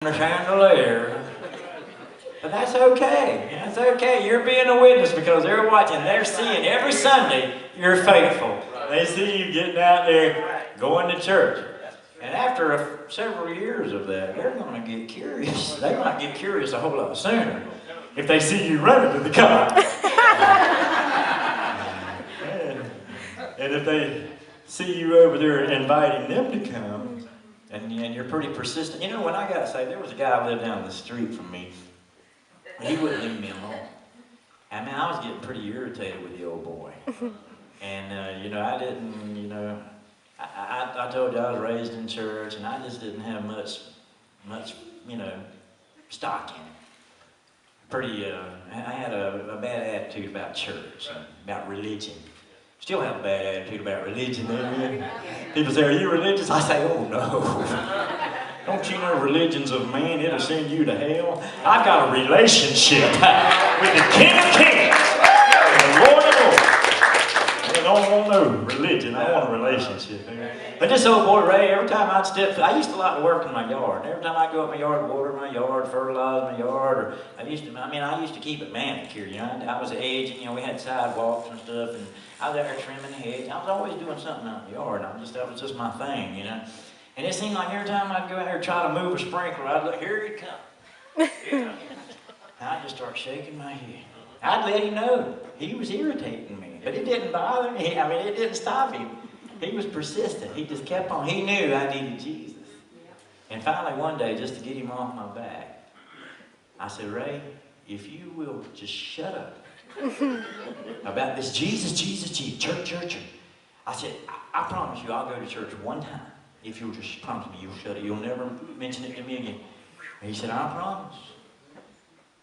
The chandelier. But that's okay. That's okay. You're being a witness because they're watching. They're seeing every Sunday you're faithful. They see you getting out there, going to church. And after several years of that, they're going to get curious. They might get curious a whole lot sooner if they see you running to the car. and if they see you over there inviting them to come, and you're pretty persistent. You know, when I got saved, there was a guy who lived down the street from me. He wouldn't leave me alone. I mean, I was getting pretty irritated with the old boy. And, you know, I didn't, you know, I told you I was raised in church, and I just didn't have much, you know, stock in it. I had a bad attitude about church, and about religion. Still have a bad attitude about religion. People say, "Are you religious?" I say, "Oh no. Don't you know religion's of man? It'll send you to hell." I've got a relationship with the King of Kings and the Lord of Lords. I don't want no religion. I want a relationship. But this old boy Ray, every time I'd step, I used to like to work in my yard. Every time I'd go up my yard, water my yard, fertilize my yard, or I used to keep it manicured. You know, I was aging. You know, we had sidewalks and stuff, and I was out there trimming the hedge. I was always doing something out in the yard. That was just my thing, you know. And it seemed like every time I'd go out there and try to move a sprinkler, I'd look, here he come. And I'd just start shaking my head. I'd let him know he was irritating me, but it didn't bother me. I mean, it didn't stop him. He was persistent. He just kept on. He knew I needed Jesus. And finally one day, just to get him off my back, I said, "Ray, if you will just shut up about this Jesus, church. I said, I promise you I'll go to church one time. If you'll just promise me you'll shut it. You'll never mention it to me again." And he said, "I promise."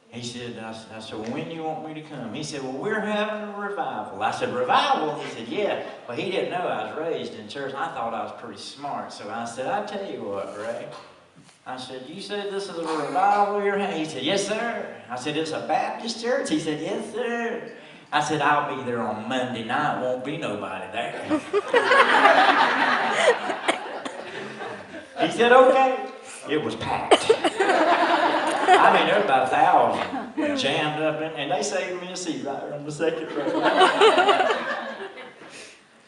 He said, I said, "Well, when do you want me to come?" He said, "Well, we're having a revival." I said, "Revival?" He said, "Yeah." Well, he didn't know I was raised in church. I thought I was pretty smart. So I said, "I tell you what, Ray." I said, "You said this is a revival you're having?" He said, "Yes, sir." I said, "It's a Baptist church?" He said, "Yes, sir." I said, "I'll be there on Monday night. Won't be nobody there." He said, "Okay." It was packed. I mean, there were about 1,000 jammed up in, and they saved me a seat right there on the second row.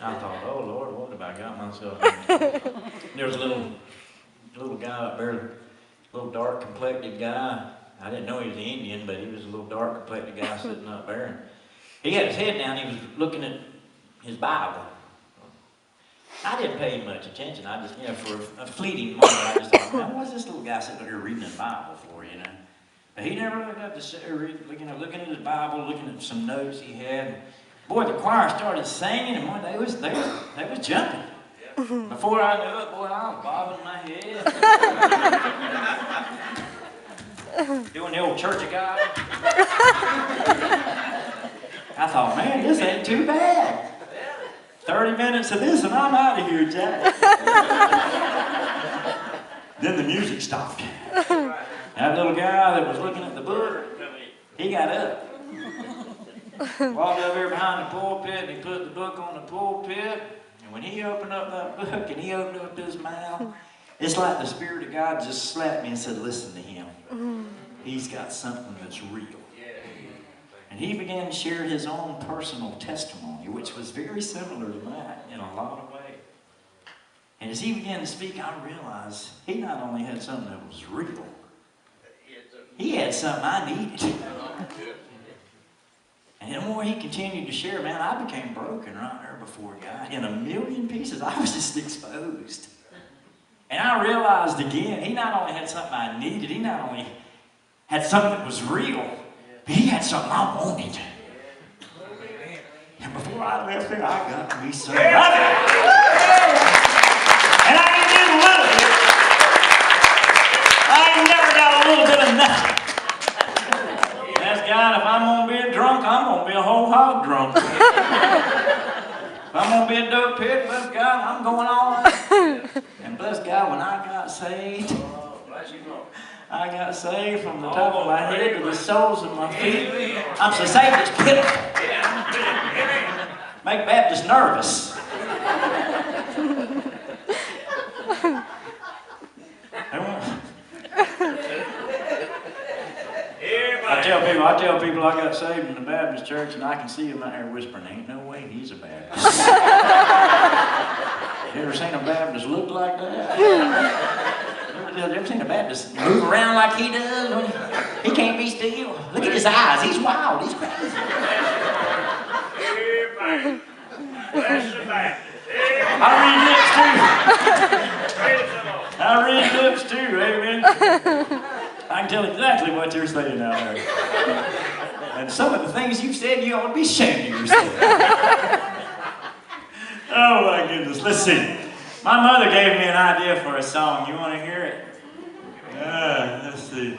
I thought, "Oh Lord, what have I got myself into?" There was a little guy up there, a little dark complected guy. I didn't know he was an Indian, but he was a little dark complected guy sitting up there. And he had his head down. He was looking at his Bible. I didn't pay much attention. I just, you know, for a fleeting moment, I just thought, "Man, what's this little guy sitting here reading his Bible for, you know?" But he never looked up to sit there looking at his Bible, looking at some notes he had. Boy, the choir started singing, and boy, they was jumping. Before I knew it, boy, I was bobbing my head. Doing the old Church of God. I thought, "Man, this ain't too bad. 30 minutes of this and I'm out of here, Jack." Then the music stopped. That little guy that was looking at the book, he got up. Walked over here behind the pulpit and he put the book on the pulpit. And when he opened up that book and he opened up his mouth, it's like the Spirit of God just slapped me and said, "Listen to him. He's got something that's real." And he began to share his own personal testimony, which was very similar to mine in a lot of ways. And as he began to speak, I realized he not only had something that was real, he had something I needed. And the more he continued to share, man, I became broken right there before God. In a million pieces, I was just exposed. And I realized again, he not only had something I needed, he not only had something that was real, he had something I wanted. And before I left there, I got me some of it. And I ain't did a little bit. I ain't never got a little bit of nothing. That's God, if I'm going to be a drunk, I'm going to be a whole hog drunk. If I'm going to be a dope pit, bless God, I'm going all out. And bless God, when I got saved, I got saved from the top of my head to the soles of my feet. I'm so saved it's pitiful. Make Baptists nervous. I tell people I got saved in the Baptist church, and I can see them out there whispering, "Ain't no way he's a Baptist." You ever seen a Baptist look like that? You ever seen a Baptist move around like he does? He can't be still. Look at his eyes. He's wild. He's crazy. Amen. Bless the Baptist. I read lips too, amen. I can tell exactly what you're saying out there. And some of the things you've said, you ought to be ashamed of yourself. Oh my goodness, let's see. My mother gave me an idea for a song. You want to hear it? Let's see.